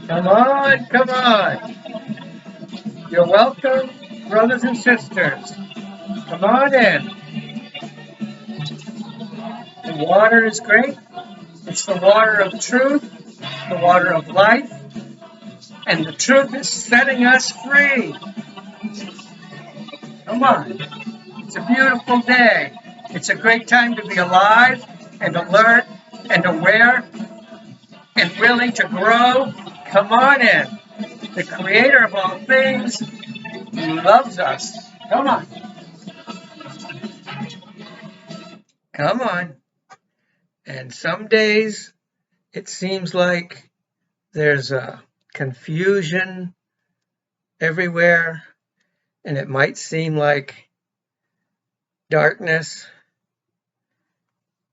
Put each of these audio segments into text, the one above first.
Come on, come on. You're welcome, brothers and sisters. Come on in. The water is great. It's the water of truth, the water of life, and the truth is setting us free. Come on. It's a beautiful day. It's a great time to be alive and alert and aware and willing to grow. Come on in. The creator of all things loves us. Come on. Come on. And some days it seems like there's a confusion everywhere, and it might seem like darkness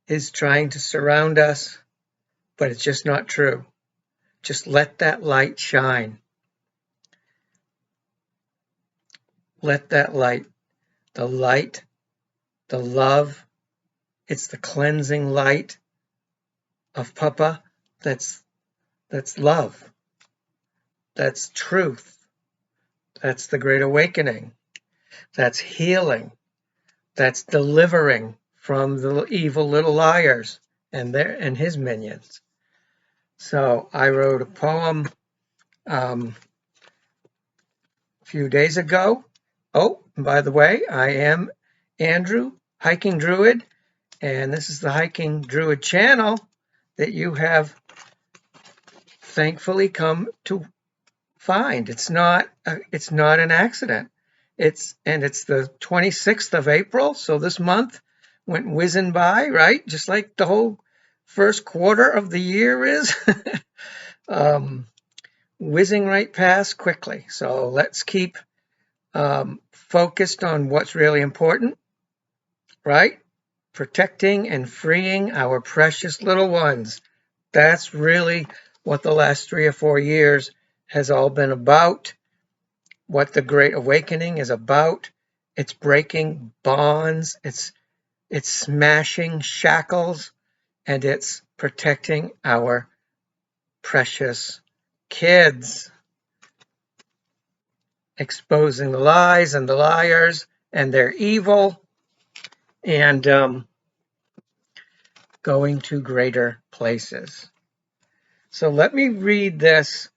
is trying to surround us, but it's just not true. Just let that light shine. Let that light, the love, it's the cleansing light of Papa. That's love. That's truth. That's the Great Awakening. That's healing. That's delivering from the evil little liars and his minions. So I wrote a poem a few days ago. Oh, and by the way, I am Andrew, Hiking Druid, and this is the Hiking Druid channel that you have thankfully come to find. It's not an accident. It's the 26th of April, so this month went whizzing by, right? Just like the whole first quarter of the year is. Whizzing right past quickly. So let's keep focused on what's really important, right? Protecting and freeing our precious little ones. That's really what the last 3 or 4 years has all been about, what the Great Awakening is about. It's breaking bonds, it's smashing shackles, and it's protecting our precious kids, exposing the lies and the liars and their evil, and going to greater places. So let me read this.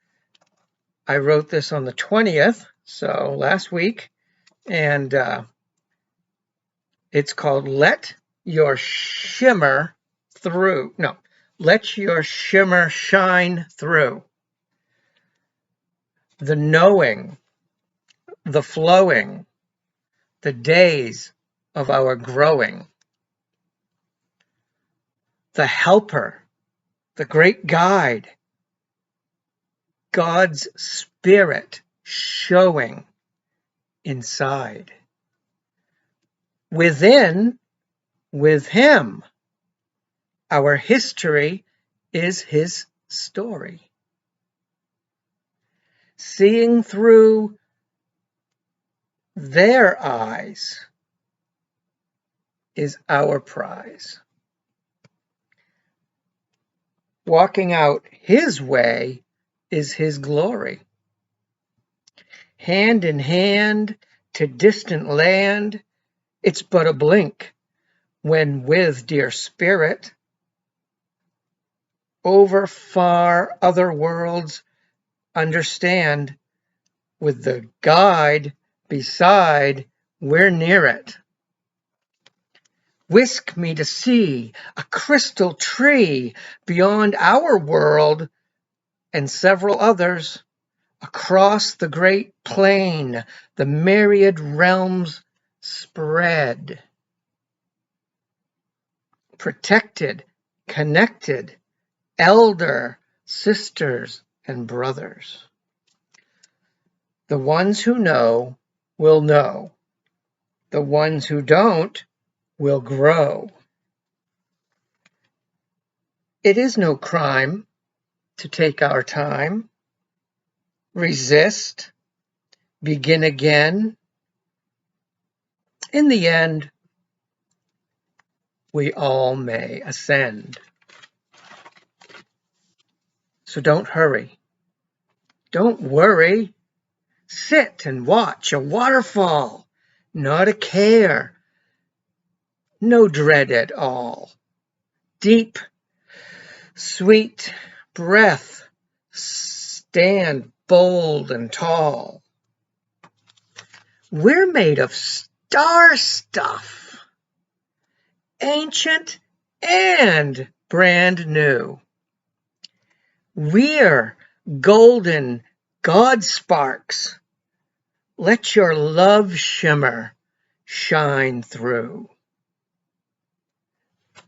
I wrote this on the 20th, so last week, and it's called Let Your Shimmer Through. No, Let Your Shimmer Shine Through. The knowing, the flowing, the days of our growing. The helper, the great guide, God's spirit showing inside. Within, with him, our history is his story. Seeing through their eyes is our prize. Walking out his way is his glory. Hand in hand to distant land, it's but a blink when with dear spirit. Over far other worlds understand, with the guide beside, we're near it. Whisk me to see a crystal tree beyond our world and several others. Across the great plain, the myriad realms spread. Protected, connected, elder, sisters, and brothers. The ones who know will know. The ones who don't will grow. It is no crime to take our time, resist, begin again. In the end, we all may ascend. So don't hurry. Don't worry. Sit and watch a waterfall. Not a care. No dread at all. Deep, sweet breath. Stand bold and tall. We're made of star stuff. Ancient and brand new. We're golden God sparks. Let your love shimmer shine through.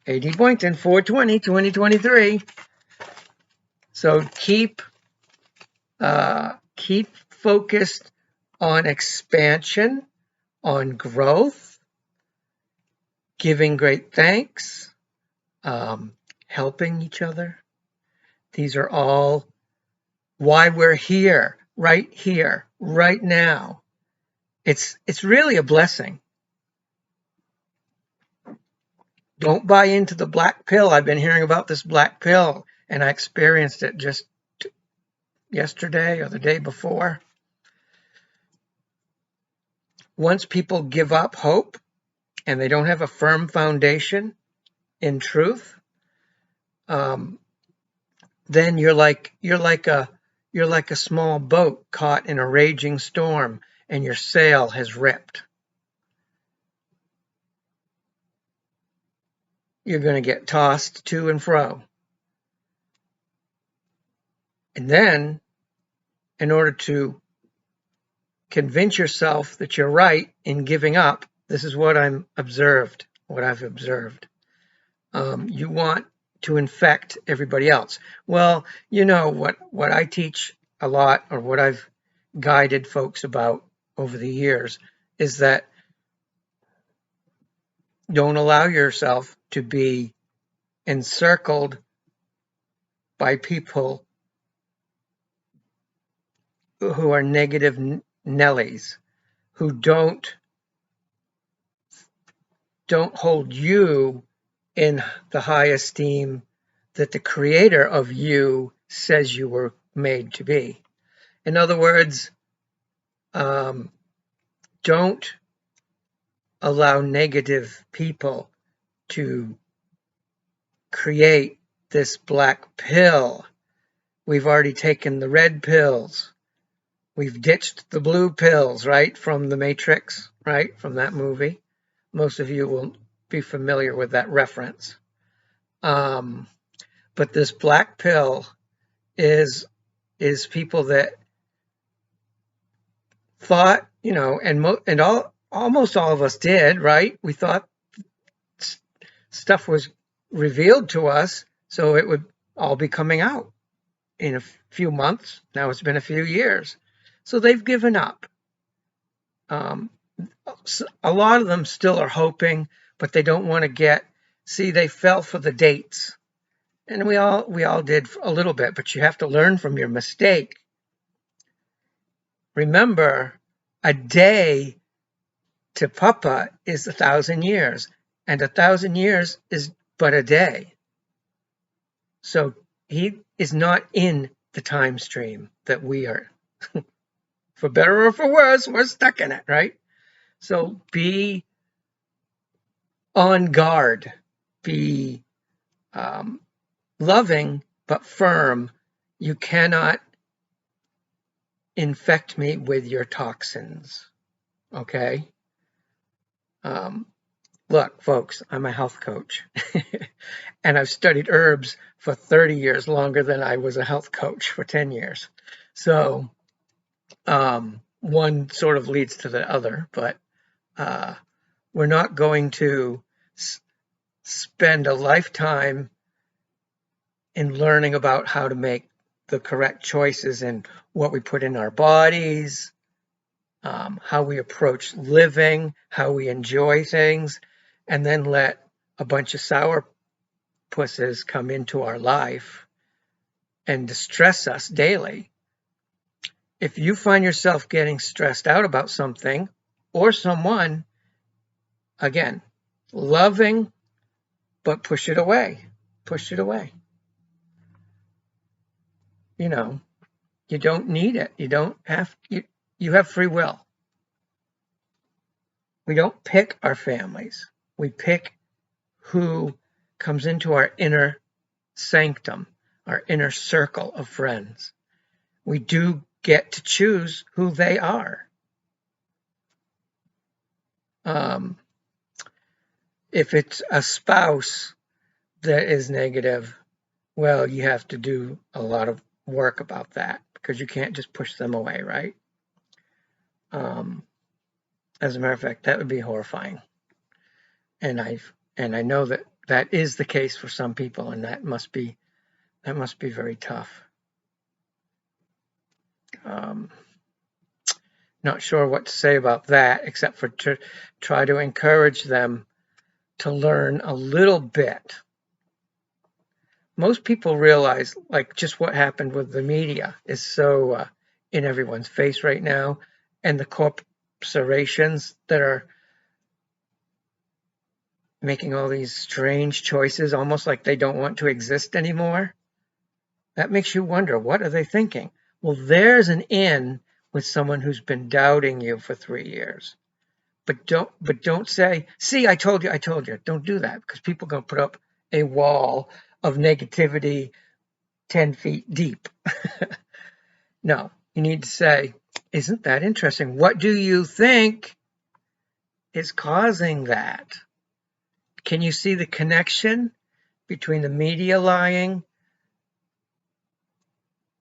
A.D. Boynton, 4/20/2023. So keep focused on expansion, on growth, giving great thanks, helping each other. These are all why we're here right now. It's really a blessing. Don't buy into the black pill. I've been hearing about this black pill, and I experienced it just yesterday or the day before. Once people give up hope and they don't have a firm foundation in truth, then you're like a small boat caught in a raging storm, and your sail has ripped. You're going to get tossed to and fro. And then, in order to convince yourself that you're right in giving up, this is what I've observed. You want to infect everybody else. Well, you know what I teach a lot, or what I've guided folks about over the years, is that don't allow yourself to be encircled by people who are negative Nellies, who don't hold you in the high esteem that the creator of you says you were made to be. In other words, don't allow negative people to create this black pill. We've already taken the red pills. We've ditched the blue pills, right, from the Matrix, right, from that movie. Most of you will be familiar with that reference. But this black pill is people that thought, and almost all of us did, right? We thought stuff was revealed to us, so it would all be coming out in a few months. Now it's been a few years. So they've given up. A lot of them still are hoping, but they don't want to they fell for the dates. And we all did a little bit, but you have to learn from your mistake. Remember, a day to Papa is 1,000 years, and 1,000 years is but a day. So he is not in the time stream that we are. For better or for worse, we're stuck in it, right? So be on guard. Be loving but firm. You cannot infect me with your toxins, okay? Look, folks, I'm a health coach, and I've studied herbs for 30 years, longer than I was a health coach for 10 years. So one sort of leads to the other, but we're not going to spend a lifetime in learning about how to make the correct choices in what we put in our bodies, how we approach living, how we enjoy things, and then let a bunch of sourpusses come into our life and distress us daily. If you find yourself getting stressed out about something or someone, again, loving, but push it away. Push it away. you know, you don't need it. You don't have, you have free will. We don't pick our families. We pick who comes into our inner sanctum, our inner circle of friends. We do get to choose who they are. If it's a spouse that is negative, well, you have to do a lot of work about that because you can't just push them away, right? As a matter of fact, that would be horrifying. And I know that that is the case for some people, and that must be very tough. Not sure what to say about that, except for to try to encourage them to learn a little bit. Most people realize, like, just what happened with the media is so in everyone's face right now, and the corporations that are making all these strange choices, almost like they don't want to exist anymore. That makes you wonder, what are they thinking? Well, there's an in with someone who's been doubting you for 3 years. But don't say, see, I told you. Don't do that, because people are going to put up a wall of negativity 10 feet deep. No, you need to say, isn't that interesting? What do you think is causing that? Can you see the connection between the media lying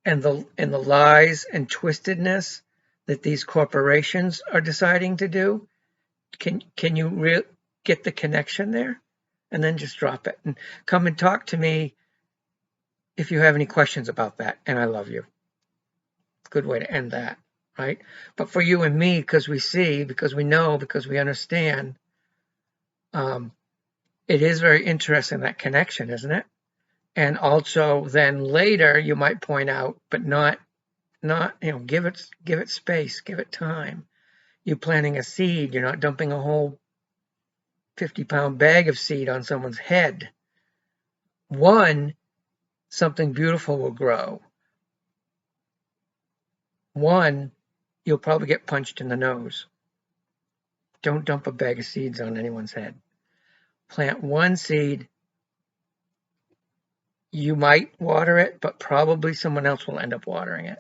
and the lies and twistedness that these corporations are deciding to do? Can you get the connection there? And then just drop it and come and talk to me if you have any questions about that. And I love you. Good way to end that, right? But for you and me, because we see, because we know, because we understand, it is very interesting, that connection, isn't it? And also then later you might point out, but not, give it space, give it time. You're planting a seed. You're not dumping a whole 50-pound bag of seed on someone's head. One, something beautiful will grow. One, you'll probably get punched in the nose. Don't dump a bag of seeds on anyone's head. Plant one seed. You might water it, but probably someone else will end up watering it.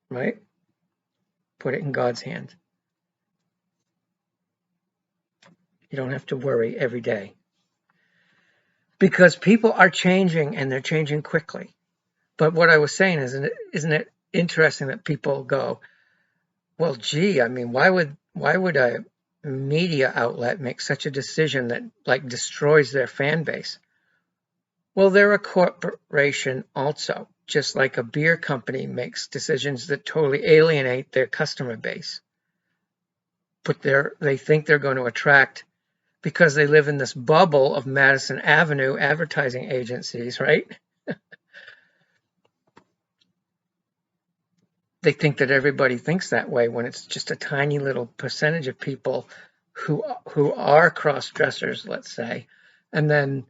Right? Put it in God's hands. You don't have to worry every day. Because people are changing, and they're changing quickly. But what I was saying is, isn't it interesting that people go, well, gee, I mean, why would a media outlet make such a decision that, like, destroys their fan base? Well, they're a corporation also, just like a beer company makes decisions that totally alienate their customer base. But they think they're going to attract, because they live in this bubble of Madison Avenue advertising agencies, right? They think that everybody thinks that way, when it's just a tiny little percentage of people who are cross-dressers, let's say, and then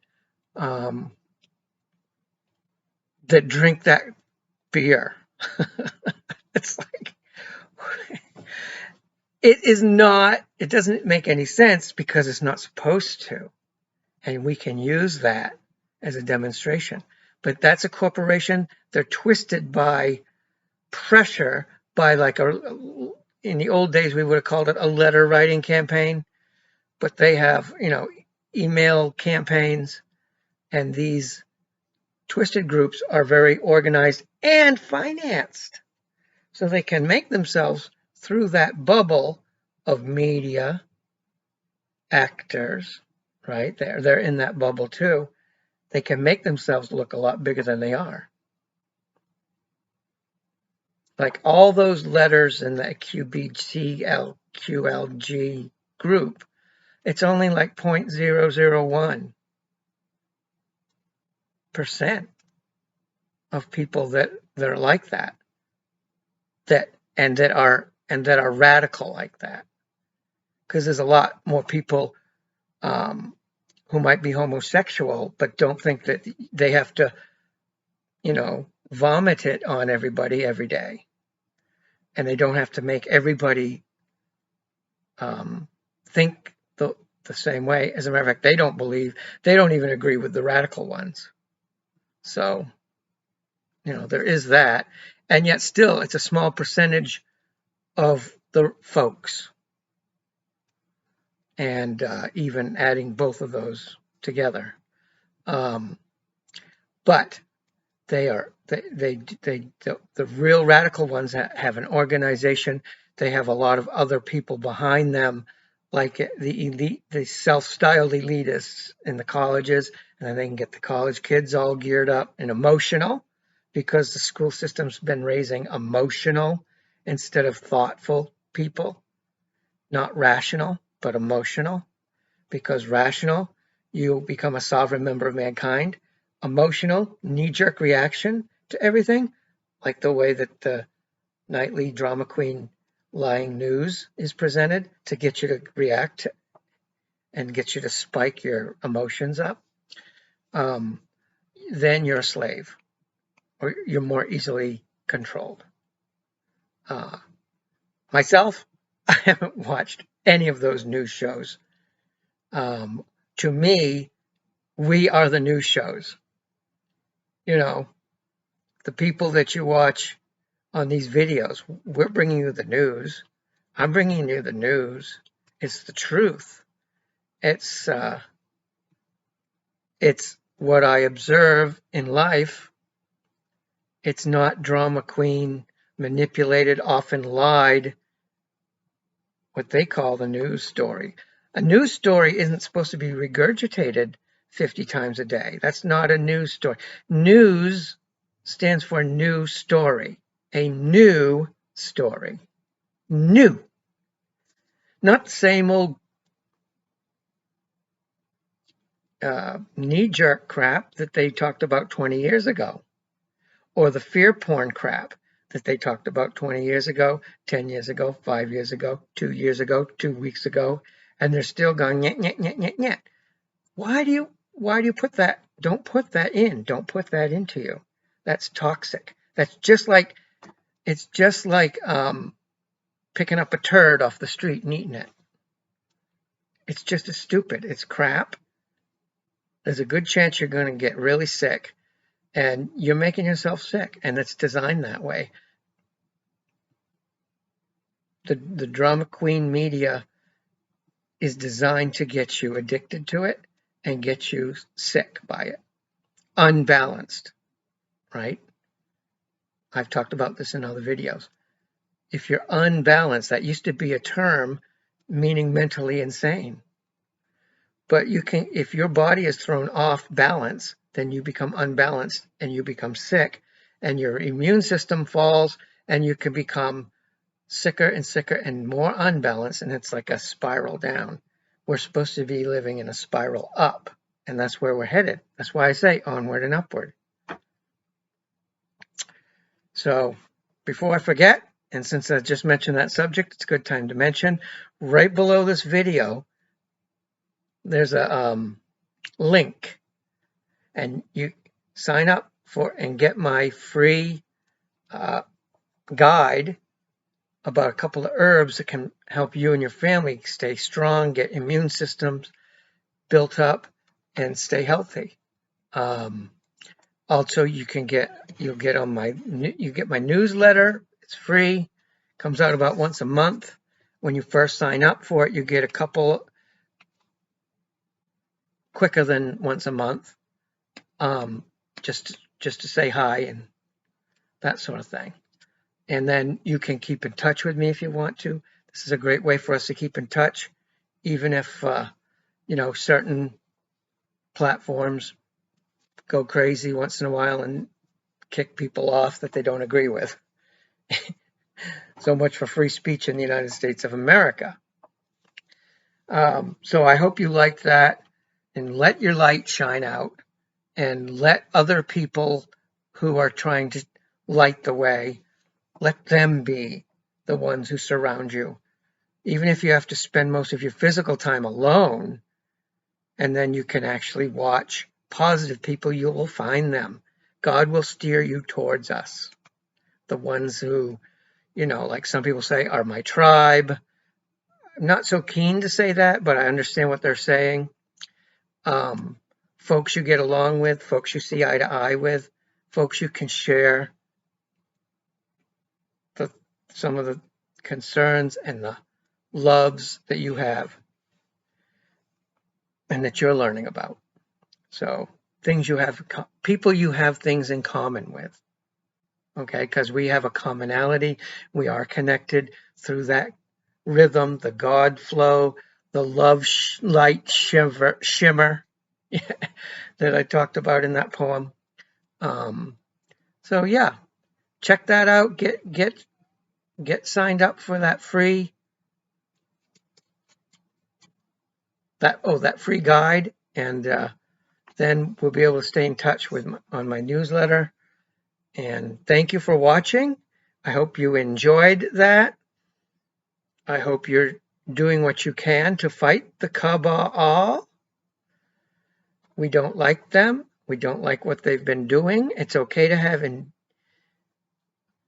that drink that beer. It's like, it doesn't make any sense, because it's not supposed to. And we can use that as a demonstration. But that's a corporation. They're twisted by pressure, by, like, in the old days, we would have called it a letter writing campaign. But they have, email campaigns. And these twisted groups are very organized and financed. So they can make themselves, through that bubble of media actors, right? They're in that bubble too. They can make themselves look a lot bigger than they are. Like all those letters in the QLG group, it's only like 0.001% of people that are like that, that are radical like that. Because there's a lot more people who might be homosexual, but don't think that they have to, vomit it on everybody every day. And they don't have to make everybody think the same way. As a matter of fact, they don't even agree with the radical ones. So, there is that. And yet still, it's a small percentage of the folks. And even adding both of those together. But the real radical ones have an organization. They have a lot of other people behind them, like the elite, the self-styled elitists in the colleges, and then they can get the college kids all geared up and emotional, because the school system's been raising emotional instead of thoughtful people, not rational, but emotional. Because rational, you become a sovereign member of mankind. Emotional, knee-jerk reaction to everything, like the way that the nightly drama queen lying news is presented to get you to react and get you to spike your emotions up, then you're a slave, or you're more easily controlled. Myself, I haven't watched any of those news shows. To me, we are the news shows. The people that you watch on these videos, we're bringing you the news. I'm bringing you the news. It's the truth. It's what I observe in life. It's not drama queen, manipulated, often lied, what they call the news story. A news story isn't supposed to be regurgitated 50 times a day. That's not a news story. News stands for new story. A new story. New. Not the same old knee-jerk crap that they talked about 20 years ago. Or the fear porn crap that they talked about 20 years ago, 10 years ago, 5 years ago, 2 years ago, 2 weeks ago, and they're still going, nyet, nyet, nyet, nyet, nyet. Why do you put that? Don't put that in. Don't put that into you. That's toxic. It's just like picking up a turd off the street and eating it. It's just as stupid. It's crap. There's a good chance you're going to get really sick, and you're making yourself sick, and it's designed that way. The drama queen media is designed to get you addicted to it and get you sick by it. Unbalanced, right? I've talked about this in other videos. If you're unbalanced, that used to be a term meaning mentally insane. But if your body is thrown off balance, then you become unbalanced and you become sick, and your immune system falls, and you can become sicker and sicker and more unbalanced, and it's like a spiral down. We're supposed to be living in a spiral up, and that's where we're headed. That's why I say onward and upward. So before I forget, and since I just mentioned that subject, it's a good time to mention, right below this video, there's a link, and you sign up for and get my free guide about a couple of herbs that can help you and your family stay strong, get immune systems built up, and stay healthy. Also, you'll get my newsletter. It's free. Comes out about once a month. When you first sign up for it, you get a couple quicker than once a month, just to say hi and that sort of thing. And then you can keep in touch with me if you want to. This is a great way for us to keep in touch, even if certain platforms go crazy once in a while and kick people off that they don't agree with. So much for free speech in the United States of America. So I hope you liked that, and let your light shine out, and let other people who are trying to light the way, let them be the ones who surround you. Even if you have to spend most of your physical time alone, and then you can actually watch positive people. You will find them. God will steer you towards us. The ones who, like some people say, are my tribe. I'm not so keen to say that, but I understand what they're saying. Folks you get along with, folks you see eye to eye with, folks you can share some of the concerns and the loves that you have and that you're learning about. So things you have, people you have things in common with. Okay, because we have a commonality. We are connected through that rhythm, the God flow, the love light shimmer that I talked about in that poem. So yeah, check that out. Get signed up for that free that free guide, and then we'll be able to stay in touch with on my newsletter. And thank you for watching. I hope you enjoyed that. I hope you're doing what you can to fight the cabal. We don't like them. We don't like what they've been doing. It's okay to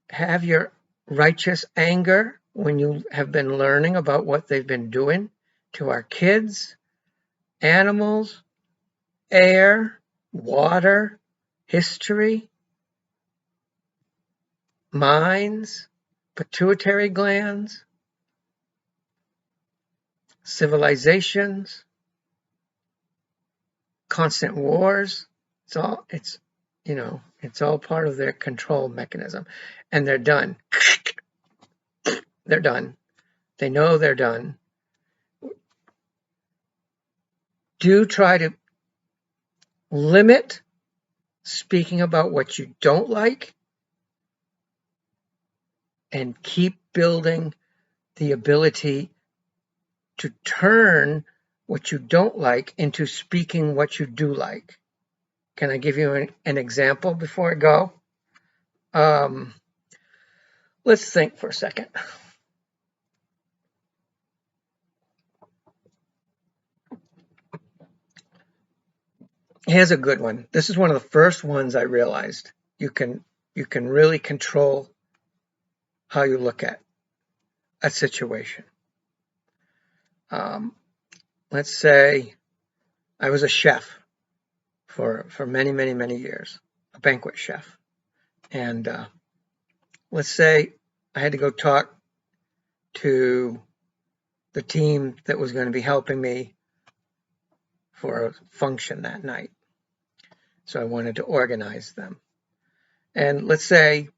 have your righteous anger when you have been learning about what they've been doing to our kids, animals, air, water, history, minds, pituitary glands, civilizations, constant wars. It's all part of their control mechanism, and they're done. They're done. They know they're done. Do try to limit speaking about what you don't like, and keep building the ability to turn what you don't like into speaking what you do like. Can I give you an example before I go? Let's think for a second. Here's a good one. This is one of the first ones I realized. You can really control how you look at a situation. Let's say I was a chef for many, many, many years, a banquet chef. And let's say I had to go talk to the team that was going to be helping me for a function that night. So I wanted to organize them. And let's say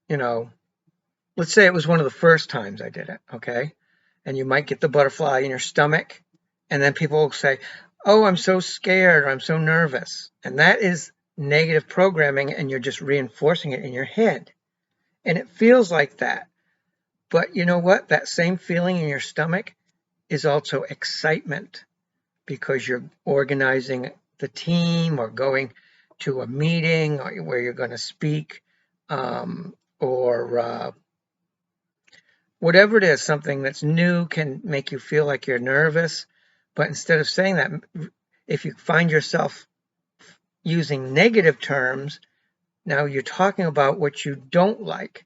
it was one of the first times I did it, okay? And you might get the butterfly in your stomach, and then people will say, oh, I'm so scared, or I'm so nervous. And that is negative programming, and you're just reinforcing it in your head. And it feels like that. But you know what? That same feeling in your stomach is also excitement, because you're organizing the team or going to a meeting or where you're going to speak, or whatever it is. Something that's new can make you feel like you're nervous. But instead of saying that, if you find yourself using negative terms, now you're talking about what you don't like.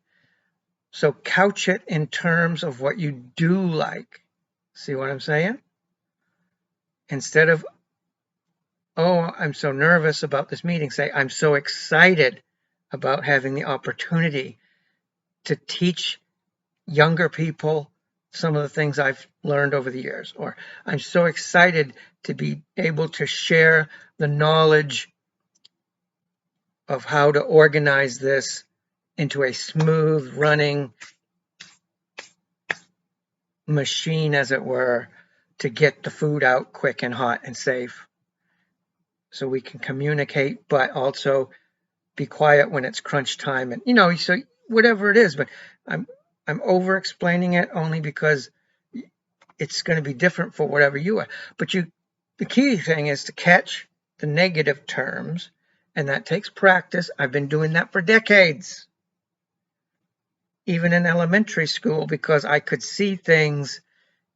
So couch it in terms of what you do like. See what I'm saying? Instead of, oh, I'm so nervous about this meeting, say, I'm so excited about having the opportunity to teach younger people some of the things I've learned over the years. Or I'm so excited to be able to share the knowledge of how to organize this into a smooth running machine, as it were, to get the food out quick and hot and safe, so we can communicate, but also be quiet when it's crunch time. And so whatever it is. But I'm over explaining it only because it's going to be different for whatever you are. But the key thing is to catch the negative terms, and that takes practice. I've been doing that for decades, even in elementary school, because I could see things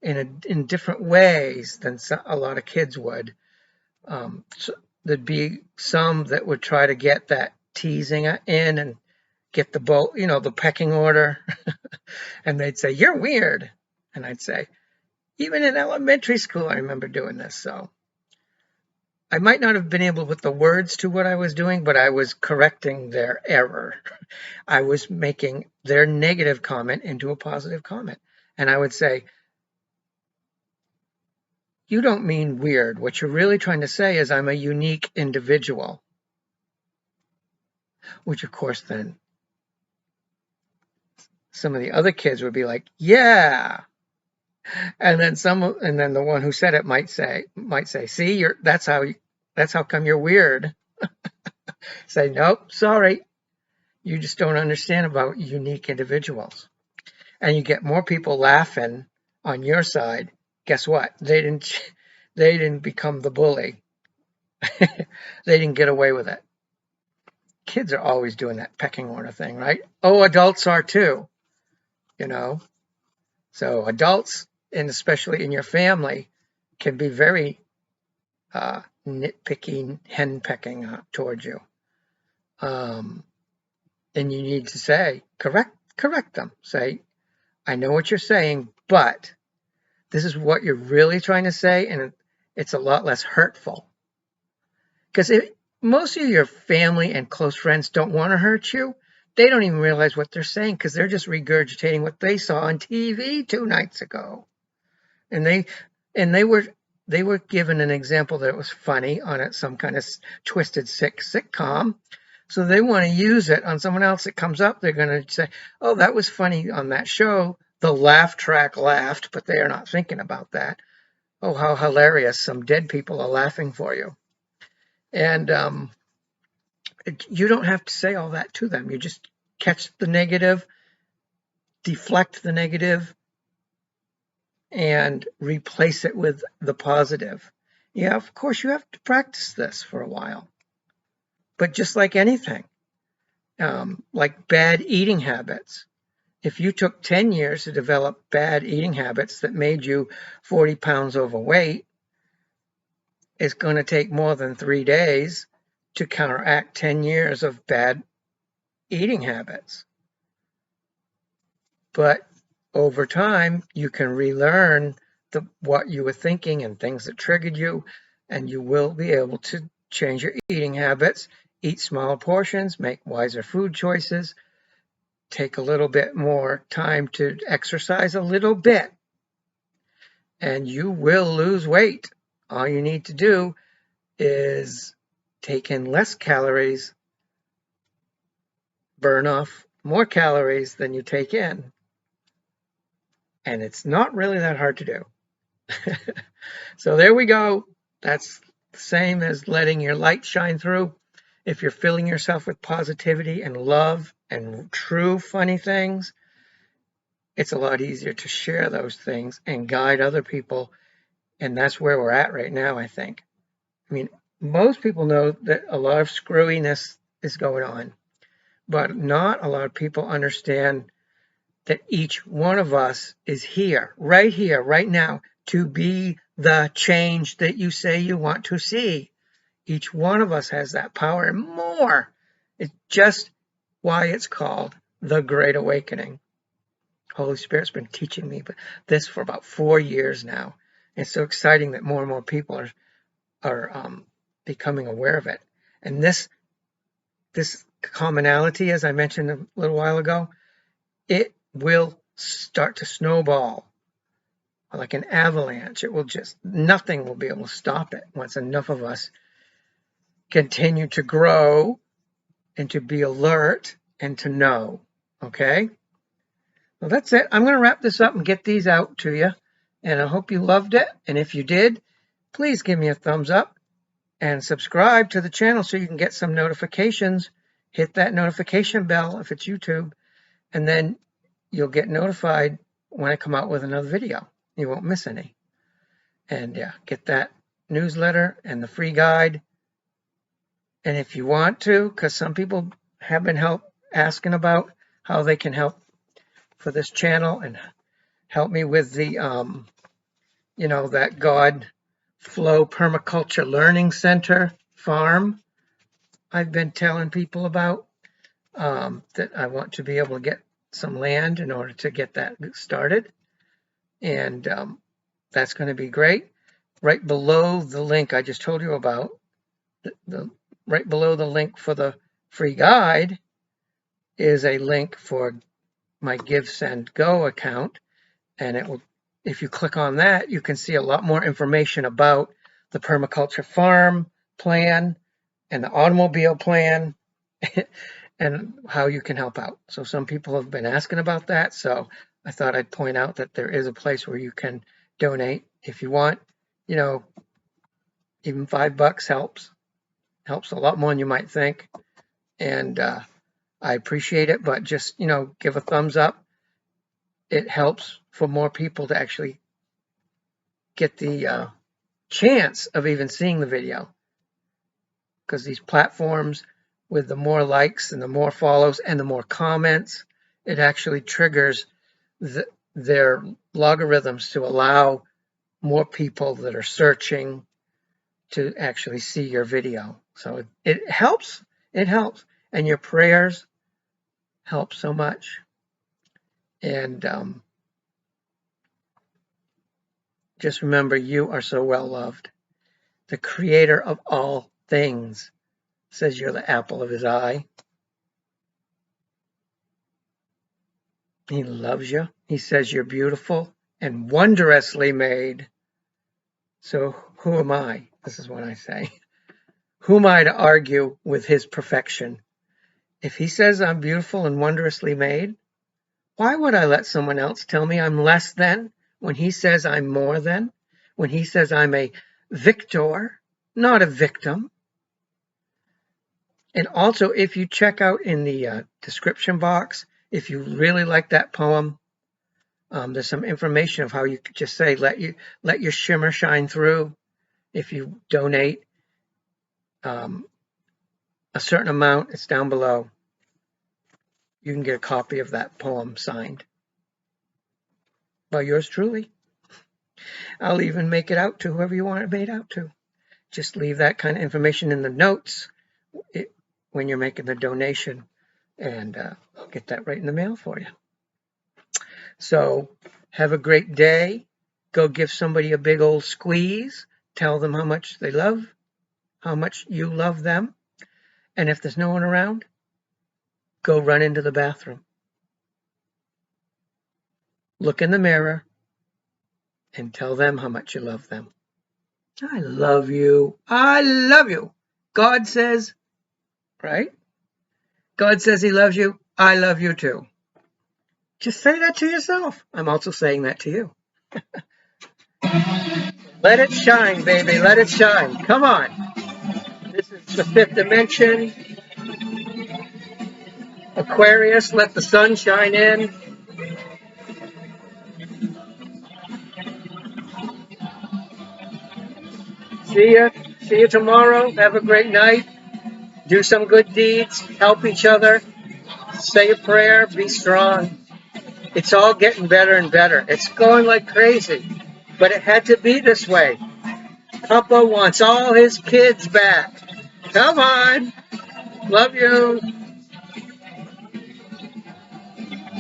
in different ways than a lot of kids would. So there'd be some that would try to get that teasing in and get the pecking order. And they'd say, "You're weird." And I'd say, even in elementary school, I remember doing this. So I might not have been able to put the words to what I was doing, but I was correcting their error. I was making their negative comment into a positive comment. And I would say, "You don't mean weird. What you're really trying to say is I'm a unique individual," which of course then some of the other kids would be like, "Yeah." And then the one who said it might say, "See, that's how come you're weird." Say, "Nope, sorry. You just don't understand about unique individuals." And you get more people laughing on your side. Guess what? They didn't become the bully. They didn't get away with it. Kids are always doing that pecking order thing, right? Oh, adults are too, you know. So adults, and especially in your family, can be very nitpicking, henpecking towards you. And you need to say, correct them. Say, "I know what you're saying, but this is what you're really trying to say, and it's a lot less hurtful." Because most of your family and close friends don't want to hurt you, they don't even realize what they're saying because they're just regurgitating what they saw on TV 2 nights ago. And they were given an example that was funny on some kind of twisted sick sitcom. So they want to use it on someone else that comes up. They're going to say, "Oh, that was funny on that show." The laugh track laughed, but they are not thinking about that. "Oh, how hilarious. Some dead people are laughing for you." And you don't have to say all that to them. You just catch the negative, deflect the negative, and replace it with the positive. Yeah, of course, you have to practice this for a while. But just like anything, like bad eating habits, if you took 10 years to develop bad eating habits that made you 40 pounds overweight, it's going to take more than 3 days to counteract 10 years of bad eating habits. But over time, you can relearn what you were thinking and things that triggered you, and you will be able to change your eating habits, eat smaller portions, make wiser food choices, take a little bit more time to exercise a little bit, and you will lose weight. All you need to do is take in less calories, burn off more calories than you take in. And it's not really that hard to do. So there we go. That's the same as letting your light shine through. If you're filling yourself with positivity and love and true funny things, it's a lot easier to share those things and guide other people. And that's where we're at right now, I think. I mean, most people know that a lot of screwiness is going on, but not a lot of people understand that each one of us is here, right now, to be the change that you say you want to see. Each one of us has that power and more. It's just why it's called the Great Awakening. Holy Spirit's been teaching me this for about 4 years now. It's so exciting that more and more people are becoming aware of it. And this commonality, as I mentioned a little while ago, it will start to snowball like an avalanche. Nothing will be able to stop it once enough of us continue to grow and to be alert and to know. Okay? Well, that's it. I'm going to wrap this up and get these out to you. And I hope you loved it. And if you did, please give me a thumbs up and subscribe to the channel so you can get some notifications. Hit that notification bell if it's YouTube, and then you'll get notified when I come out with another video. You won't miss any. And yeah, get that newsletter and the free guide. And if you want to, because some people have been asking about how they can help for this channel and help me with the, that God Flow Permaculture Learning Center farm I've been telling people about, that I want to be able to get some land in order to get that started. And that's going to be great. Right below the link I just told you about, right below the link for the free guide is a link for my Give, Send, Go account. And it will, if you click on that, you can see a lot more information about the permaculture farm plan and the automobile plan and how you can help out. So some people have been asking about that. So I thought I'd point out that there is a place where you can donate if you want. You know, even $5 helps a lot more than you might think. And I appreciate it, but just, give a thumbs up. It helps for more people to actually get the chance of even seeing the video. Because these platforms, with the more likes and the more follows and the more comments, it actually triggers their logarithms to allow more people that are searching to actually see your video. So it helps. It helps. And your prayers help so much. And just remember, you are so well loved. The creator of all things says you're the apple of his eye. He loves you. He says you're beautiful and wondrously made. So who am I? This is what I say. Who am I to argue with his perfection? If he says I'm beautiful and wondrously made, why would I let someone else tell me I'm less than when he says I'm more than? When he says I'm a victor, not a victim? And also, if you check out in the description box, if you really like that poem, there's some information of how you could just say, let your shimmer shine through. If you donate a certain amount, it's down below. You can get a copy of that poem signed by yours truly. I'll even make it out to whoever you want it made out to. Just leave that kind of information in the notes when you're making the donation, and I'll get that right in the mail for you. So have a great day. Go give somebody a big old squeeze. Tell them how much you love them. And if there's no one around, go run into the bathroom. Look in the mirror and tell them how much you love them. I love you. I love you. God says, right? God says he loves you. I love you too. Just say that to yourself. I'm also saying that to you. Let it shine, baby. Let it shine. Come on. This is the fifth dimension. Aquarius, let the sun shine in. See you tomorrow. Have a great night. Do some good deeds. Help each other. Say a prayer. Be strong. It's all getting better and better. It's going like crazy. But it had to be this way. Papa wants all his kids back. Come on. Love you.